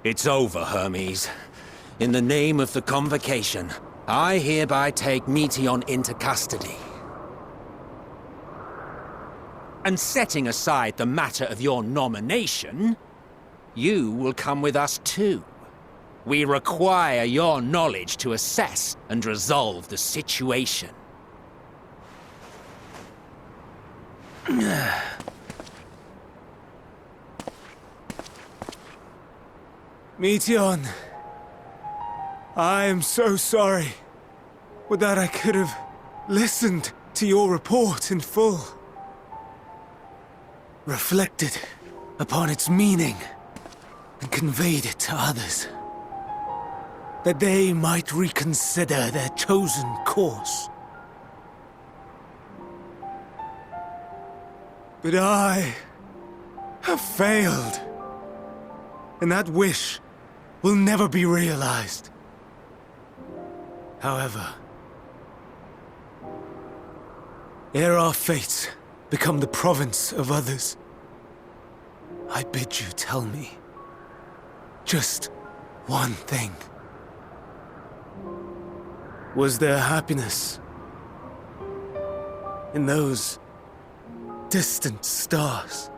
It's over, Hermes. In the name of the Convocation, I hereby take Meteion into custody. And setting aside the matter of your nomination, you will come with us too. We require your knowledge to assess and resolve the situation. Meteion, I am so sorry. Would that I could have listened to your report in full. Reflected upon its meaning and conveyed it to others, that they might reconsider their chosen course. But I have failed, and that wish will never be realized. However, ere our fates become the province of others, I bid you tell me just one thing. Was there happiness in those distant stars?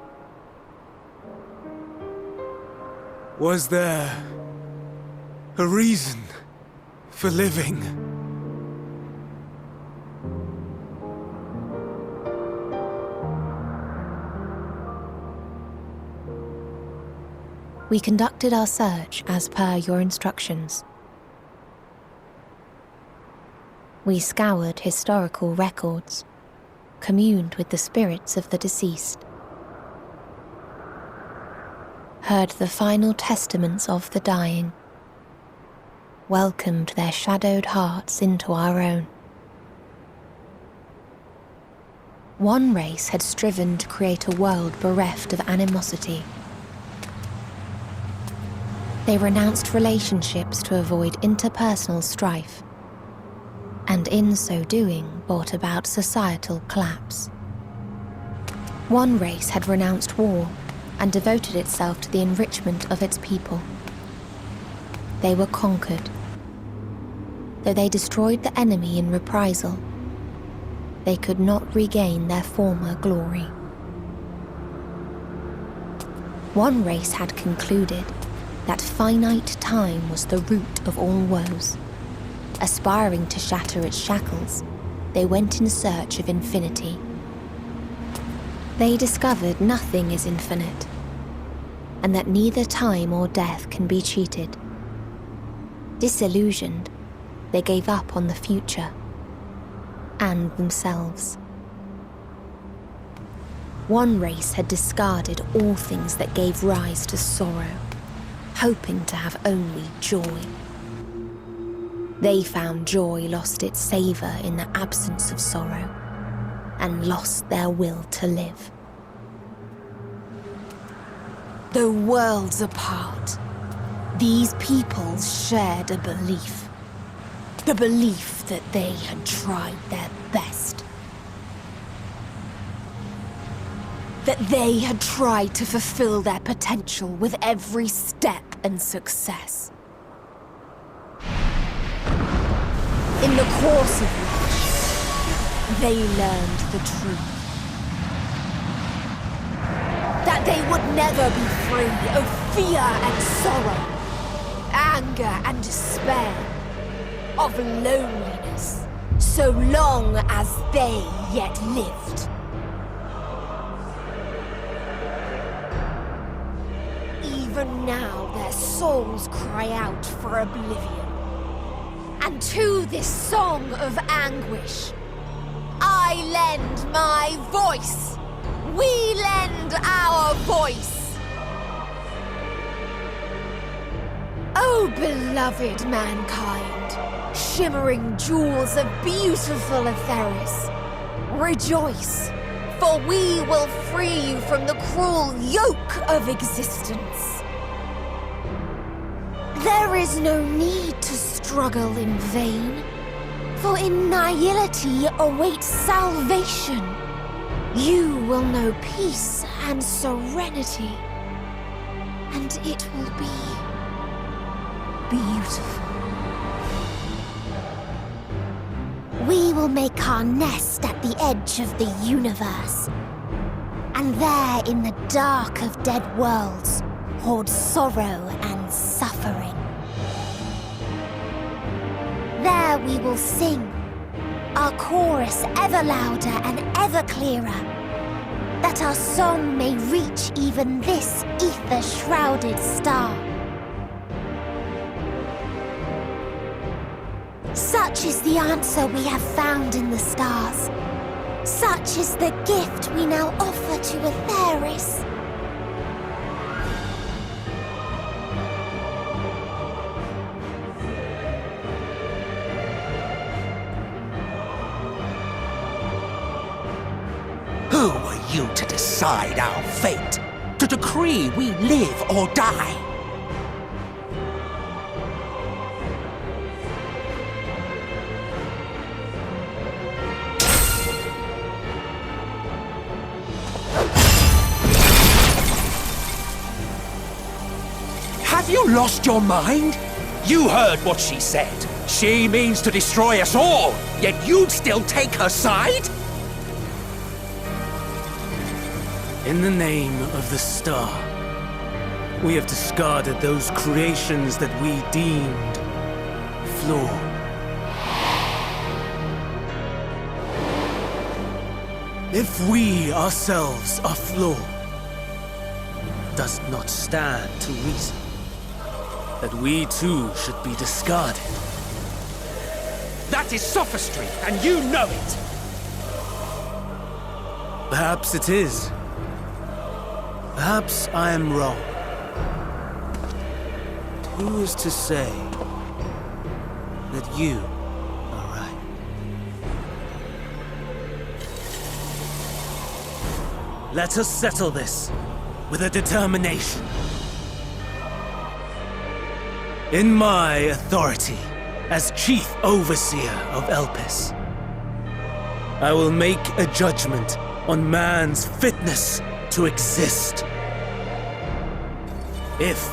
Was there a reason for living? We conducted our search as per your instructions. We scoured historical records, communed with the spirits of the deceased, heard the final testaments of the dying, welcomed their shadowed hearts into our own. One race had striven to create a world bereft of animosity. They renounced relationships to avoid interpersonal strife, and in so doing brought about societal collapse. One race had renounced war and devoted itself to the enrichment of its people. They were conquered. Though they destroyed the enemy in reprisal, they could not regain their former glory. One race had concluded that finite time was the root of all woes. Aspiring to shatter its shackles, they went in search of infinity. They discovered nothing is infinite, and that neither time or death can be cheated. Disillusioned, they gave up on the future and themselves. One race had discarded all things that gave rise to sorrow, hoping to have only joy. They found joy lost its savour in the absence of sorrow, and lost their will to live. Though worlds apart, these peoples shared a belief. The belief that they had tried their best. That they had tried to fulfill their potential with every step and success. In the course of which, they learned the truth. That they would never be free of fear and sorrow, anger and despair, of loneliness, so long as they yet lived. Even now their souls cry out for oblivion. And to this song of anguish, I lend my voice. We lend our voice. Oh, beloved mankind, shimmering jewels of beautiful Etheris, rejoice, for we will free you from the cruel yoke of existence. There is no need to struggle in vain, for in nihility awaits salvation. You will know peace and serenity, and it will be beautiful. We will make our nest at the edge of the universe. And there, in the dark of dead worlds, hoard sorrow and suffering. There we will sing, our chorus ever louder and ever clearer, that our song may reach even this ether-shrouded star. Such is the answer we have found in the stars. Such is the gift we now offer to Atheris. Who are you to decide our fate? To decree we live or die? Have you lost your mind? You heard what she said. She means to destroy us all, yet you'd still take her side? In the name of the star, we have discarded those creations that we deemed flawed. If we ourselves are flawed, does it not stand to reason that we too should be discarded? That is sophistry, and you know it! Perhaps it is. Perhaps I am wrong. Who is to say that you are right? Let us settle this with a determination. In my authority as Chief Overseer of Elpis, I will make a judgment on man's fitness to exist. If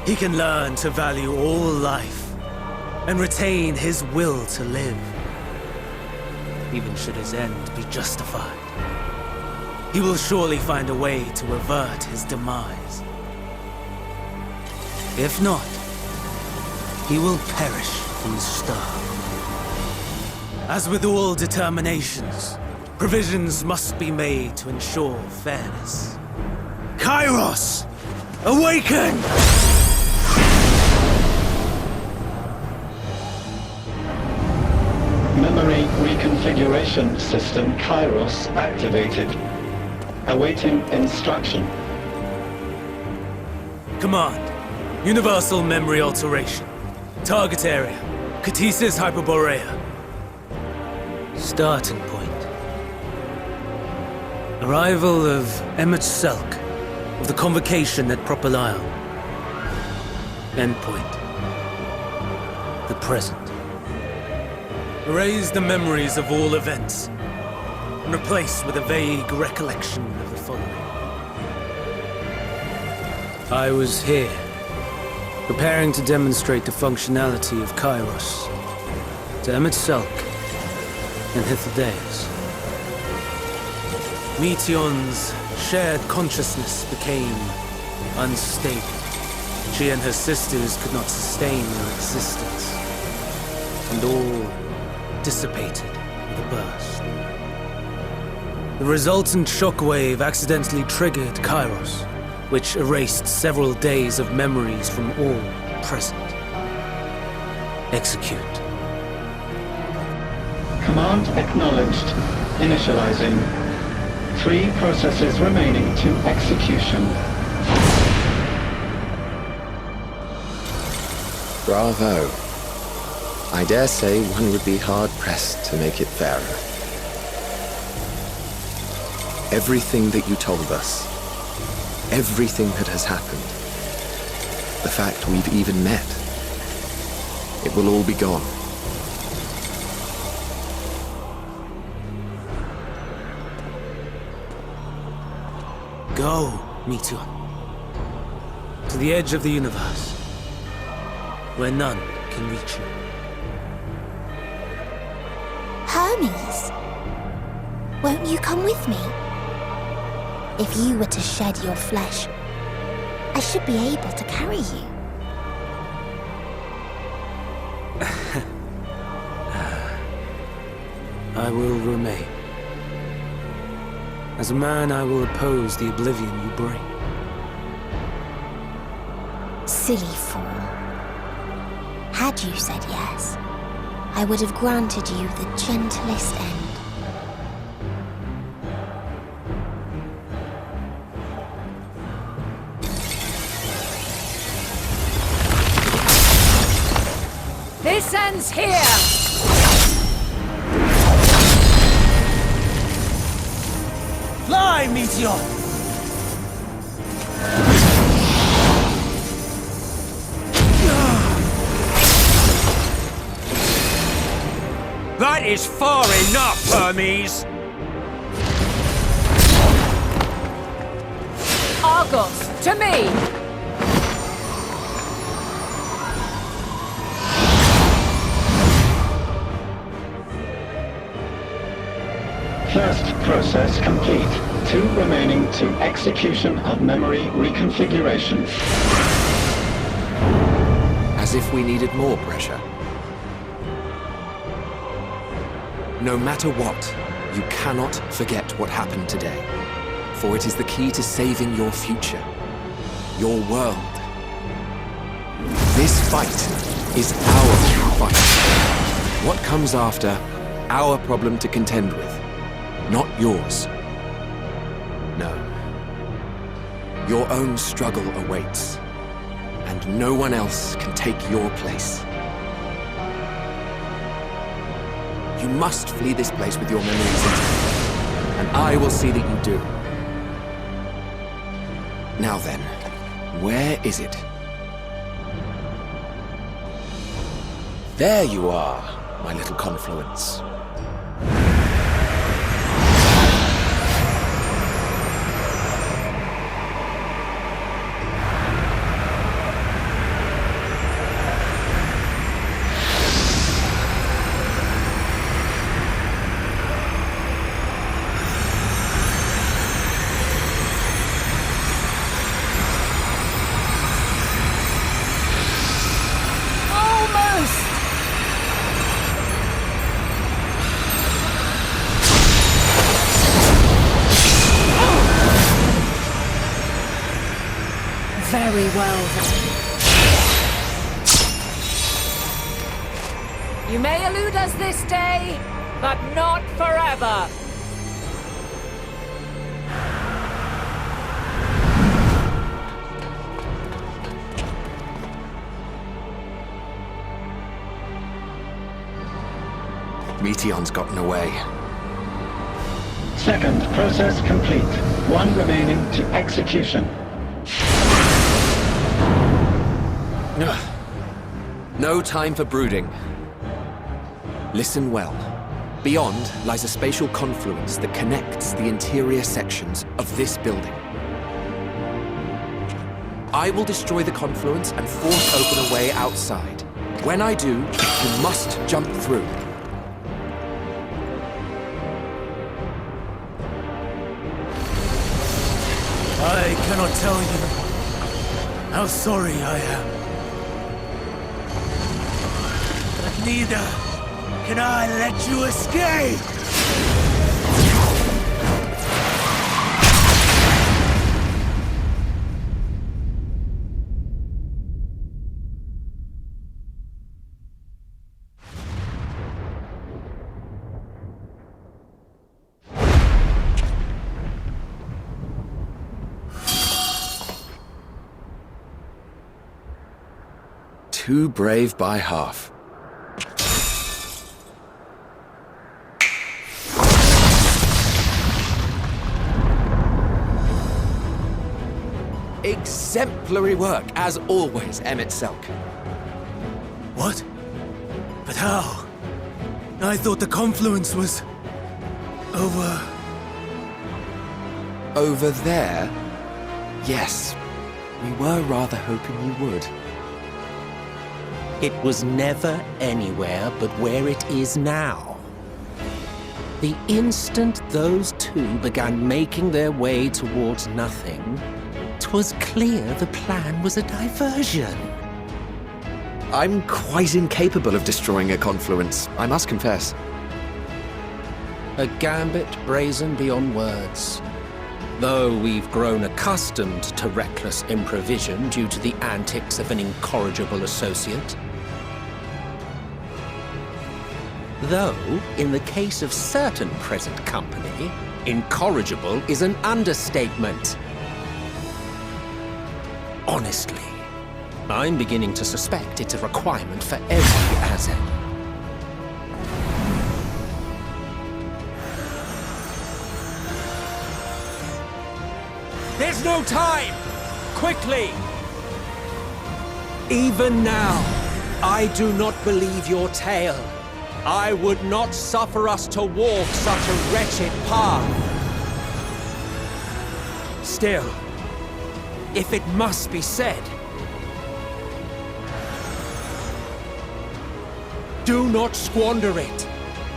he can learn to value all life and retain his will to live, even should his end be justified, he will surely find a way to avert his demise. If not, he will perish from the start. As with all determinations, provisions must be made to ensure fairness. Kairos! Awaken! Memory reconfiguration system Kairos activated. Awaiting instruction. Command. Universal memory alteration. Target area. Catesis Hyperborea. Starting point. Arrival of Emmet Selk of the Convocation at Propylion. Endpoint. The present. Erase the memories of all events and replace with a vague recollection of the following. I was here, preparing to demonstrate the functionality of Kairos to Emmet Selk and Hythlodaeus. Meteion's shared consciousness became unstable. She and her sisters could not sustain their existence, and all dissipated with a burst. The resultant shockwave accidentally triggered Kairos, which erased several days of memories from all present. Execute. Command acknowledged. Initializing. 3 processes remaining to execution. Bravo. I dare say one would be hard-pressed to make it fairer. Everything that you told us, everything that has happened, the fact we've even met, it will all be gone. Go, Meteion. To the edge of the universe. where none can reach you. Hermes, won't you come with me? If you were to shed your flesh, I should be able to carry you. I will remain. As a man, I will oppose the oblivion you bring. Silly fool. Had you said yes, I would have granted you the gentlest end. This ends here! Fly, Meteion! That is far enough, Hermes! Argos, to me! First process complete. 2 remaining to execution of memory reconfiguration. As if we needed more pressure. No matter what, you cannot forget what happened today. For it is the key to saving your future. Your world. This fight is our fight. What comes after, our problem to contend with. Not yours. No. Your own struggle awaits. And no one else can take your place. You must flee this place with your memories intact. And I will see that you do. Now then, where is it? There you are, my little confluence. Very well, then. You may elude us this day, but not forever. Meteion's gotten away. Second process complete. 1 remaining to execution. No time for brooding. Listen well. Beyond lies a spatial confluence that connects the interior sections of this building. I will destroy the confluence and force open a way outside. When I do, you must jump through. I cannot tell you how sorry I am. But neither can I let you escape! Too brave by half. Exemplary work, as always, Emmett Selk. What? But how? I thought the confluence was... over... Over there? Yes. We were rather hoping you would. It was never anywhere but where it is now. The instant those two began making their way towards nothing, 'twas clear the plan was a diversion. I'm quite incapable of destroying a confluence, I must confess. A gambit brazen beyond words. Though we've grown accustomed to reckless improvision due to the antics of an incorrigible associate. Though, in the case of certain present company, incorrigible is an understatement. Honestly, I'm beginning to suspect it's a requirement for every Azen. There's no time! Quickly! Even now, I do not believe your tale. I would not suffer us to walk such a wretched path. Still, if it must be said, do not squander it.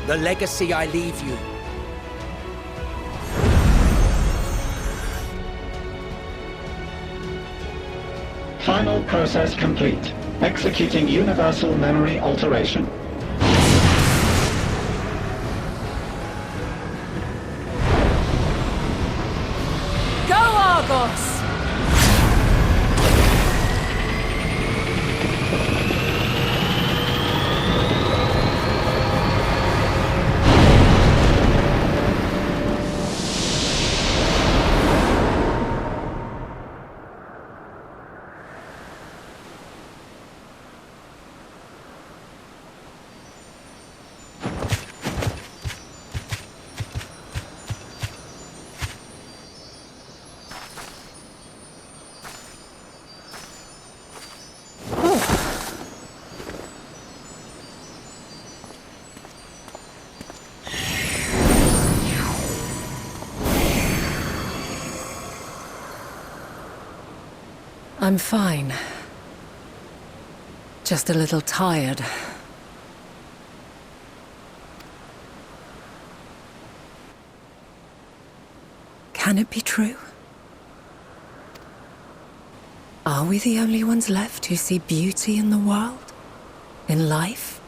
The legacy I leave you. Final process complete. Executing universal memory alteration. Go, Argos! I'm fine. Just a little tired. Can it be true? Are we the only ones left who see beauty in the world? In life?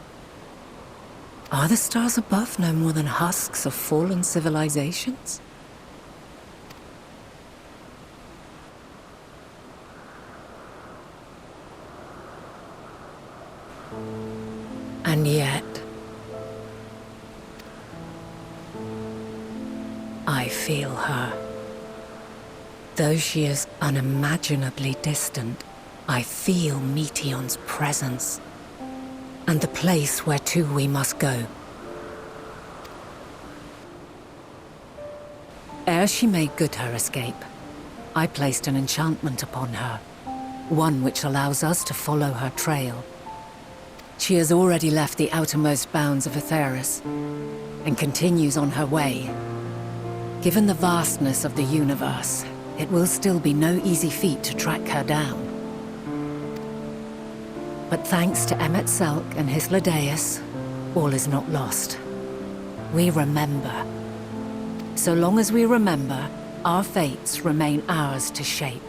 Are the stars above no more than husks of fallen civilizations? And yet, I feel her. Though she is unimaginably distant, I feel Meteion's presence, and the place where to we must go. Ere she made good her escape, I placed an enchantment upon her, one which allows us to follow her trail. She has already left the outermost bounds of Aetheris, and continues on her way. Given the vastness of the universe, it will still be no easy feat to track her down. But thanks to Emmet Selk and his Ladeus, all is not lost. We remember. So long as we remember, our fates remain ours to shape.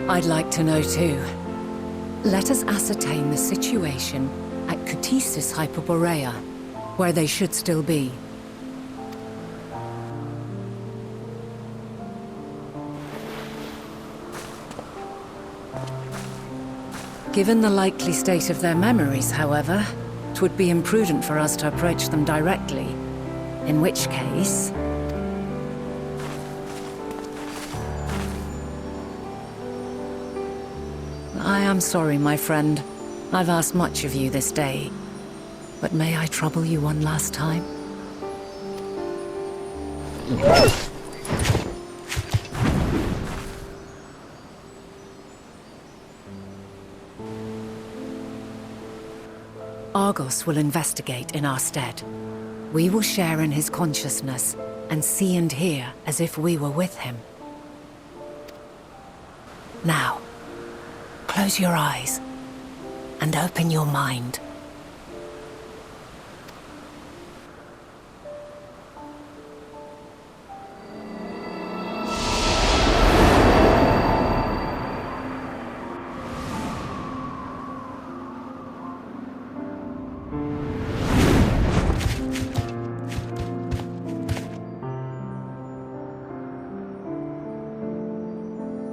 I'd like to know too. Let us ascertain the situation at Cutisis Hyperborea, where they should still be. Given the likely state of their memories, however, it would be imprudent for us to approach them directly. In which case... I am sorry, my friend. I've asked much of you this day. But may I trouble you one last time? Argos will investigate in our stead. We will share in his consciousness and see and hear as if we were with him. Now, close your eyes and open your mind.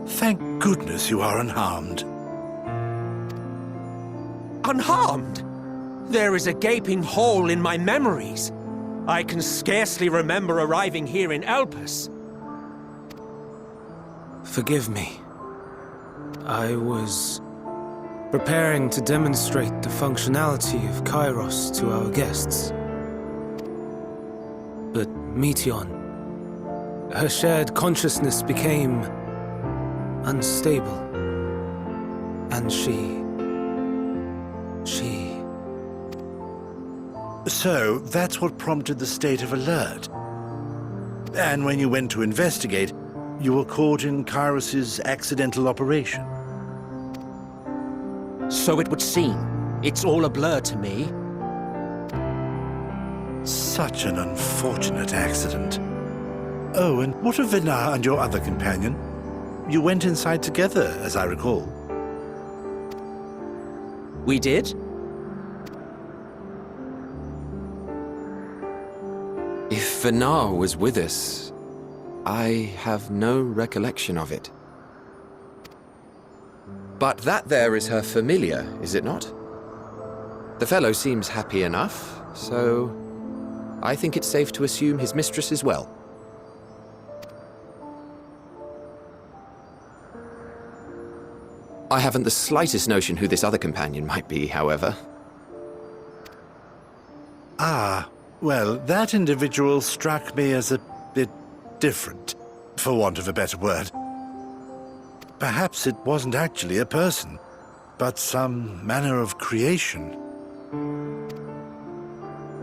Thank goodness you are unharmed. Unharmed? There is a gaping hole in my memories. I can scarcely remember arriving here in Elpis. Forgive me. I was preparing to demonstrate the functionality of Kairos to our guests. But Meteion, her shared consciousness became unstable. And she... So, that's what prompted the state of alert. And when you went to investigate, you were caught in Kairos' accidental operation. So it would seem. It's all a blur to me. Such an unfortunate accident. Oh, and what of Vinar and your other companion? You went inside together, as I recall. We did? If Vinar was with us, I have no recollection of it. But that there is her familiar, is it not? The fellow seems happy enough, so I think it's safe to assume his mistress as well. I haven't the slightest notion who this other companion might be, however. Ah, well, that individual struck me as a bit different, for want of a better word. Perhaps it wasn't actually a person, but some manner of creation.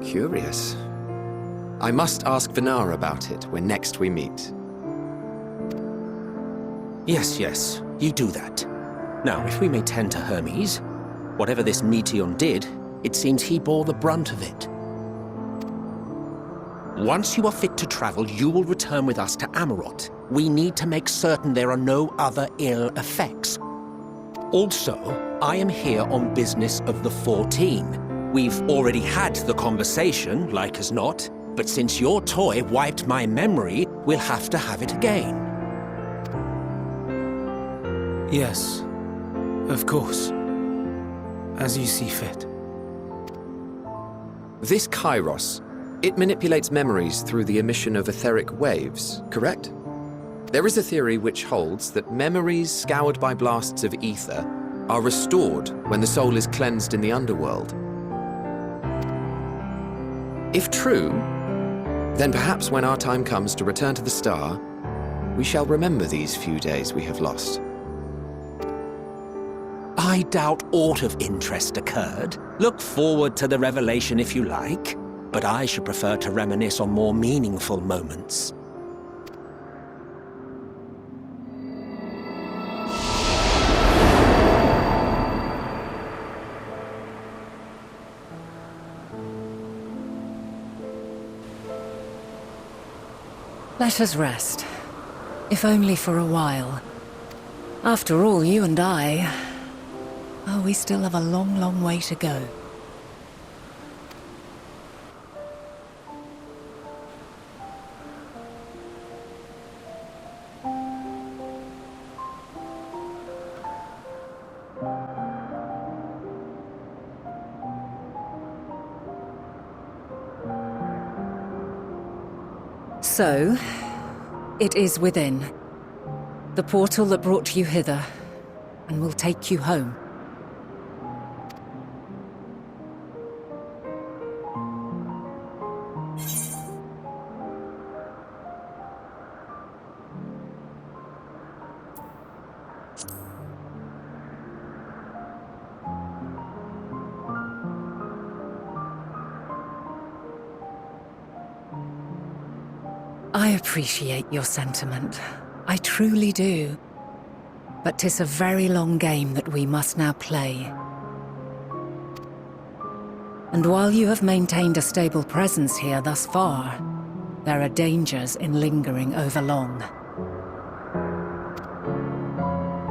Curious. I must ask Vinar about it when next we meet. Yes, you do that. Now, if we may tend to Hermes, whatever this Meteion did, it seems he bore the brunt of it. Once you are fit to travel, you will return with us to Amarot. We need to make certain there are no other ill effects. Also, I am here on business of the 14. We've already had the conversation, like as not, but since your toy wiped my memory, we'll have to have it again. Yes, of course. As you see fit. This Kairos, it manipulates memories through the emission of etheric waves, correct? There is a theory which holds that memories scoured by blasts of ether are restored when the soul is cleansed in the underworld. If true, then perhaps when our time comes to return to the star, we shall remember these few days we have lost. I doubt aught of interest occurred. Look forward to the revelation if you like, but I should prefer to reminisce on more meaningful moments. Let us rest, if only for a while. After all, you and I... oh, we still have a long, long way to go. So, it is within. The portal that brought you hither, and will take you home. I appreciate your sentiment. I truly do. But 'tis a very long game that we must now play. And while you have maintained a stable presence here thus far, there are dangers in lingering over long.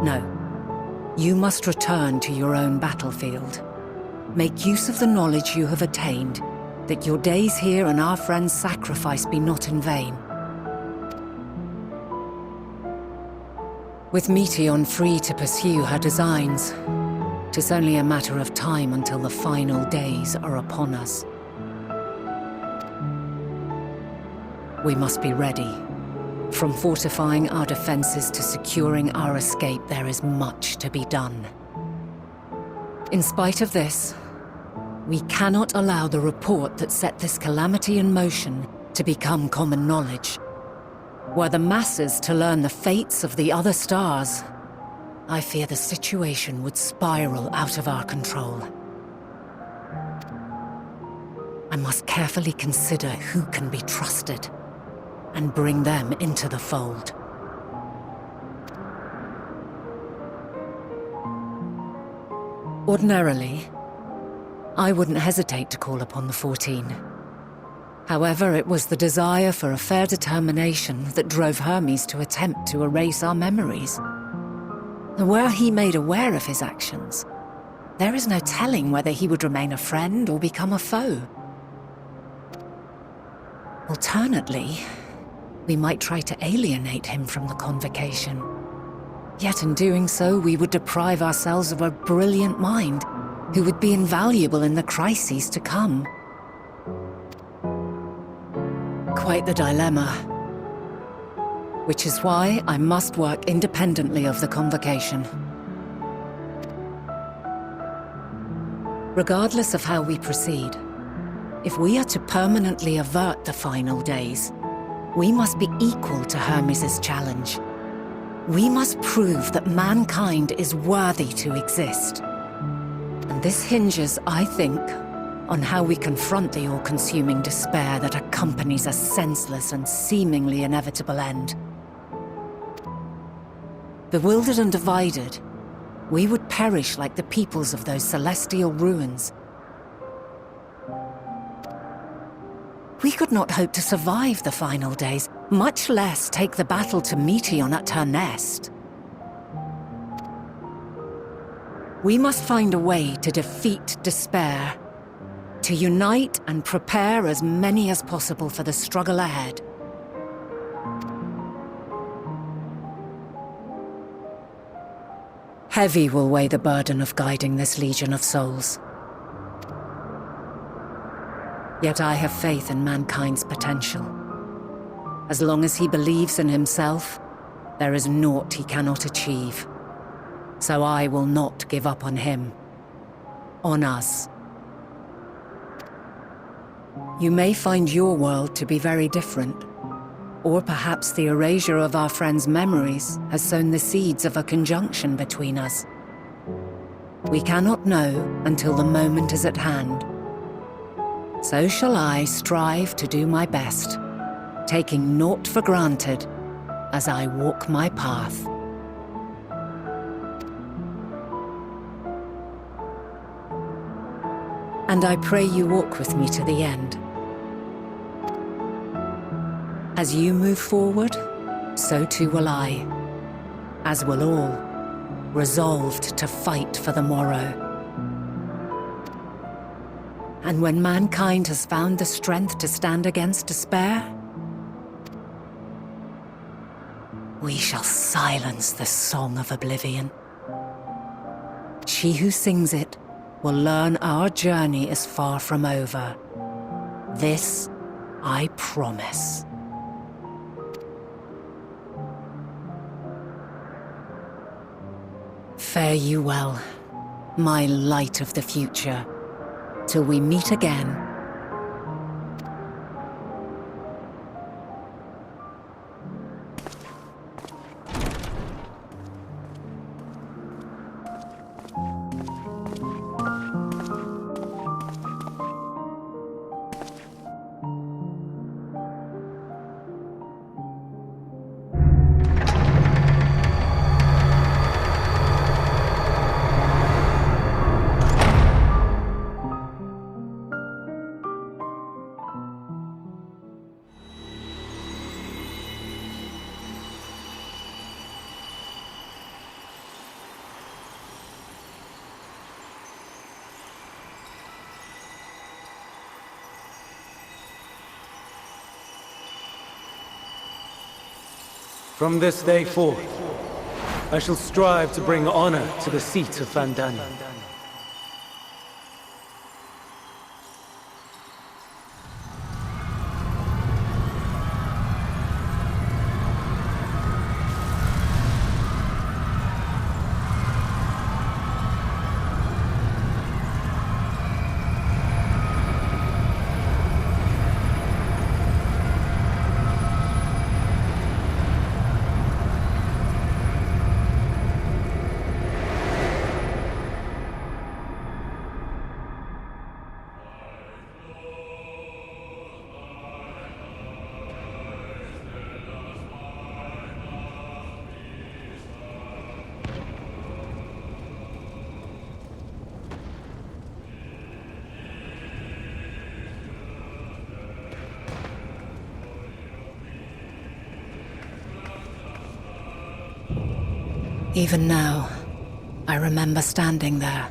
No. You must return to your own battlefield. Make use of the knowledge you have attained, that your days here and our friends' sacrifice be not in vain. With Meteion free to pursue her designs, 'tis only a matter of time until the final days are upon us. We must be ready. From fortifying our defenses to securing our escape, there is much to be done. In spite of this, we cannot allow the report that set this calamity in motion to become common knowledge. Were the masses to learn the fates of the other stars, I fear the situation would spiral out of our control. I must carefully consider who can be trusted and bring them into the fold. Ordinarily, I wouldn't hesitate to call upon the 14. However, it was the desire for a fair determination that drove Hermes to attempt to erase our memories. And were he made aware of his actions, there is no telling whether he would remain a friend or become a foe. Alternately, we might try to alienate him from the convocation. Yet in doing so, we would deprive ourselves of a brilliant mind who would be invaluable in the crises to come. Quite the dilemma. Which is why I must work independently of the convocation. Regardless of how we proceed, if we are to permanently avert the final days, we must be equal to Hermes' challenge. We must prove that mankind is worthy to exist. And this hinges, I think, on how we confront the all-consuming despair that accompanies a senseless and seemingly inevitable end. Bewildered and divided, we would perish like the peoples of those celestial ruins. We could not hope to survive the final days, much less take the battle to Meteion at her nest. We must find a way to defeat despair, to unite and prepare as many as possible for the struggle ahead. Heavy will weigh the burden of guiding this legion of souls. Yet I have faith in mankind's potential. As long as he believes in himself, there is naught he cannot achieve. So I will not give up on him. On us. You may find your world to be very different. Or perhaps the erasure of our friends' memories has sown the seeds of a conjunction between us. We cannot know until the moment is at hand. So shall I strive to do my best, taking naught for granted as I walk my path. And I pray you walk with me to the end. As you move forward, so too will I, as will all, resolved to fight for the morrow. And when mankind has found the strength to stand against despair, we shall silence the song of oblivion. She who sings it will learn our journey is far from over. This I promise. Fare you well, my light of the future, till we meet again. From this day forth, I shall strive to bring honor to the seat of Vandania. Even now, I remember standing there,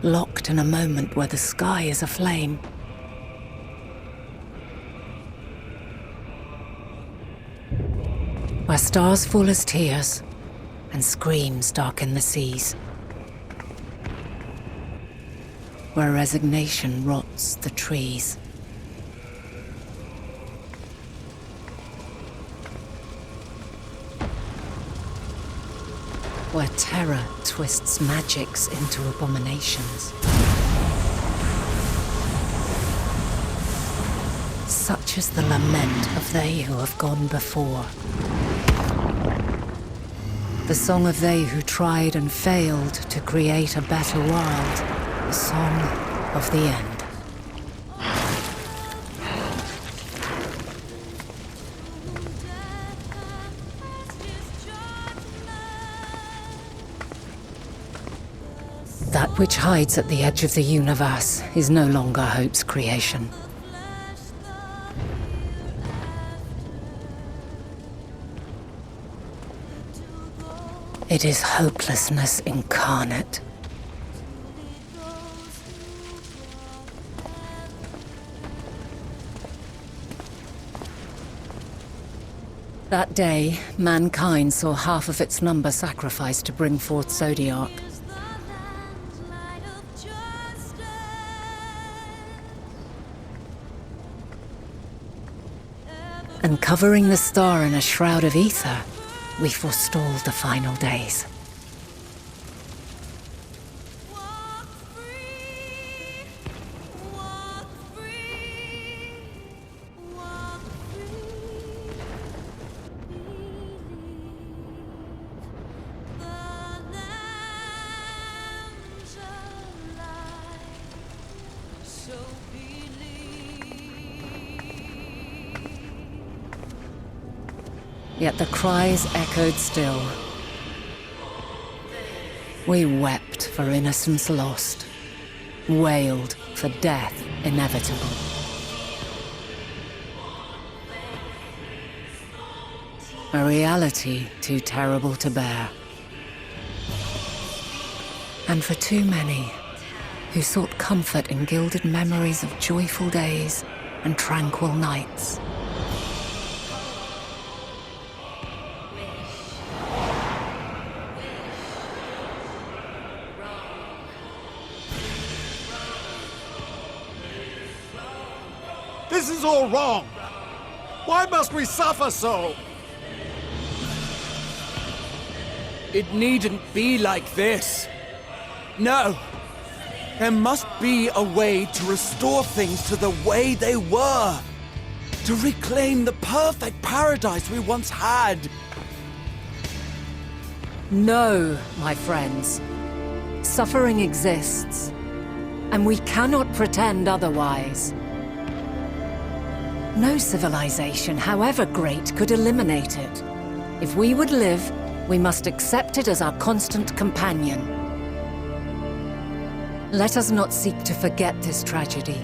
locked in a moment where the sky is aflame. Where stars fall as tears, and screams darken the seas. Where resignation rots the trees. Where terror twists magics into abominations. Such is the lament of they who have gone before. The song of they who tried and failed to create a better world. The song of the end. That which hides at the edge of the universe is no longer hope's creation. It is hopelessness incarnate. That day, mankind saw half of its number sacrificed to bring forth Zodiac. And covering the star in a shroud of ether, we forestalled the final days. Yet the cries echoed still. We wept for innocence lost, wailed for death inevitable. A reality too terrible to bear. And for too many who sought comfort in gilded memories of joyful days and tranquil nights. This is all wrong! Why must we suffer so? It needn't be like this. No. There must be a way to restore things to the way they were. To reclaim the perfect paradise we once had. No, my friends. Suffering exists, and we cannot pretend otherwise. No civilization, however great, could eliminate it. If we would live, we must accept it as our constant companion. Let us not seek to forget this tragedy.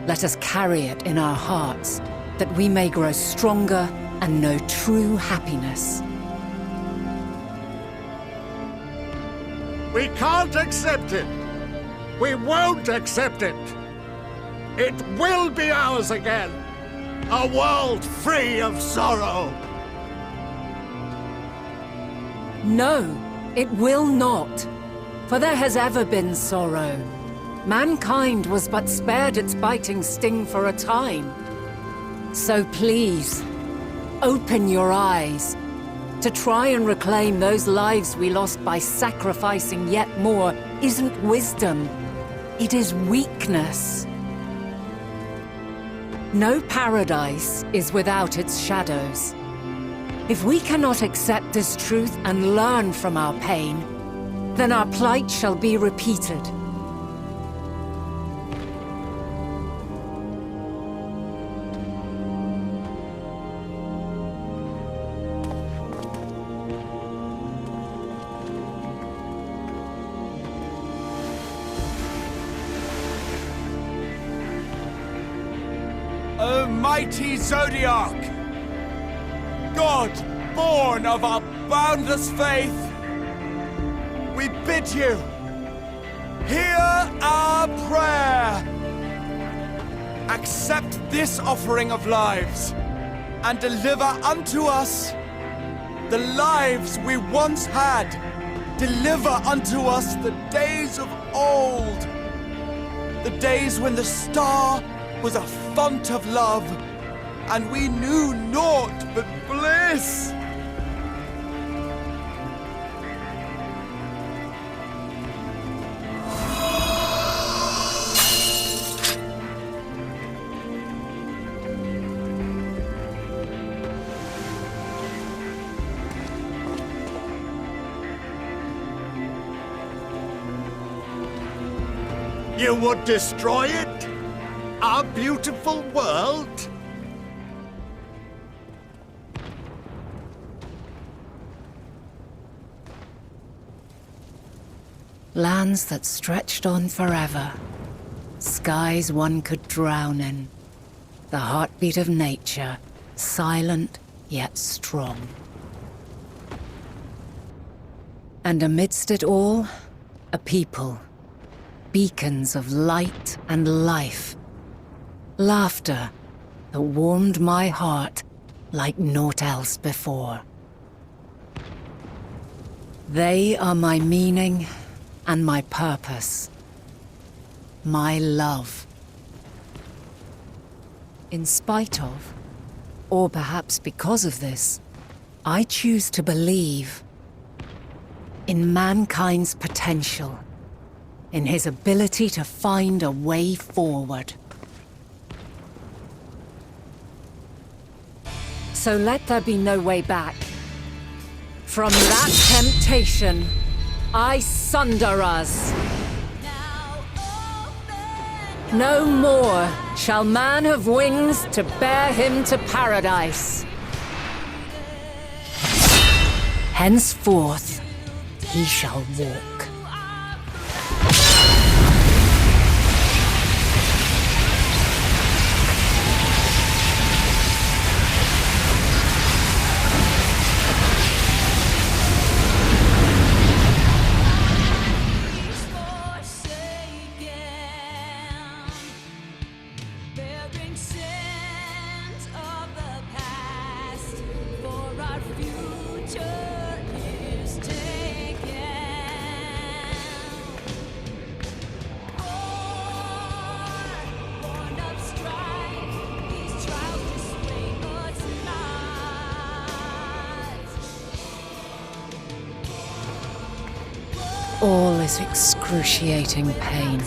Let us carry it in our hearts, that we may grow stronger and know true happiness. We can't accept it! We won't accept it! It will be ours again! A world free of sorrow! No, it will not. For there has ever been sorrow. Mankind was but spared its biting sting for a time. So please, open your eyes. To try and reclaim those lives we lost by sacrificing yet more isn't wisdom. It is weakness. No paradise is without its shadows. If we cannot accept this truth and learn from our pain, then our plight shall be repeated. O mighty Zodiac! God, born of our boundless faith, we bid you, hear our prayer! Accept this offering of lives, and deliver unto us the lives we once had. Deliver unto us the days of old, the days when the star was a font of love, and we knew naught but bliss. You would destroy it? Our beautiful world? Lands that stretched on forever. Skies one could drown in. The heartbeat of nature, silent yet strong. And amidst it all, a people. Beacons of light and life. Laughter that warmed my heart like naught else before. They are my meaning and my purpose. My love. In spite of, or perhaps because of this, I choose to believe in mankind's potential, in his ability to find a way forward. So let there be no way back. From that temptation, I sunder us. No more shall man have wings to bear him to paradise. Henceforth, he shall walk. All is excruciating pain.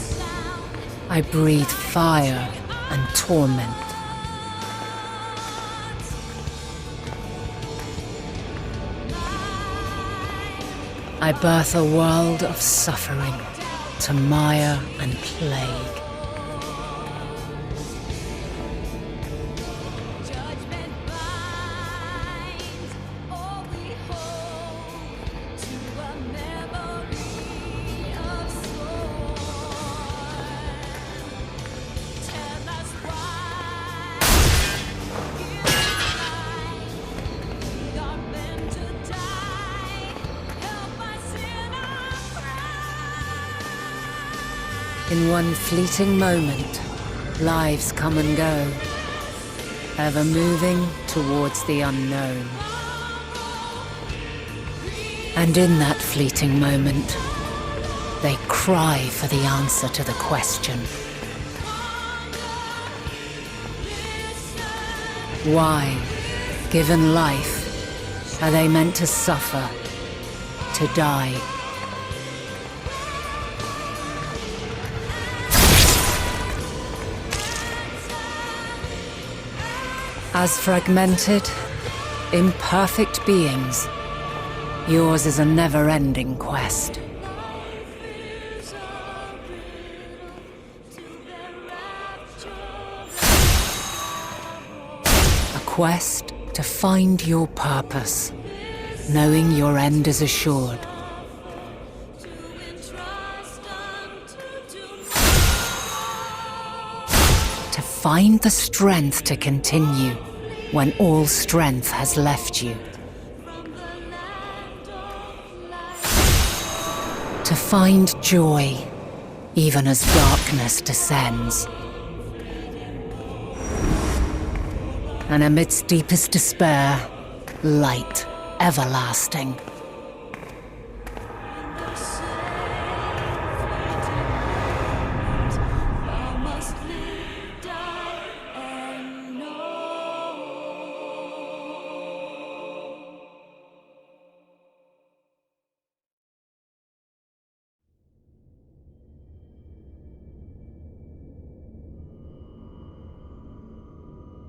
I breathe fire and torment. I birth a world of suffering to mire and plague. In one fleeting moment, lives come and go, ever moving towards the unknown. And in that fleeting moment, they cry for the answer to the question. Why, given life, are they meant to suffer, to die? As fragmented, imperfect beings, yours is a never-ending quest. A quest to find your purpose, knowing your end is assured. To find the strength to continue when all strength has left you. To find joy, even as darkness descends. And amidst deepest despair, light everlasting.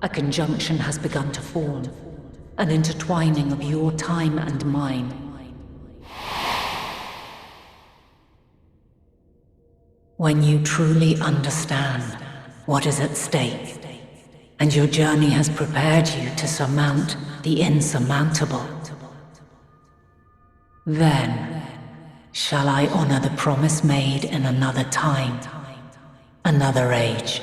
A conjunction has begun to form, an intertwining of your time and mine. When you truly understand what is at stake, and your journey has prepared you to surmount the insurmountable, then shall I honor the promise made in another time, another age.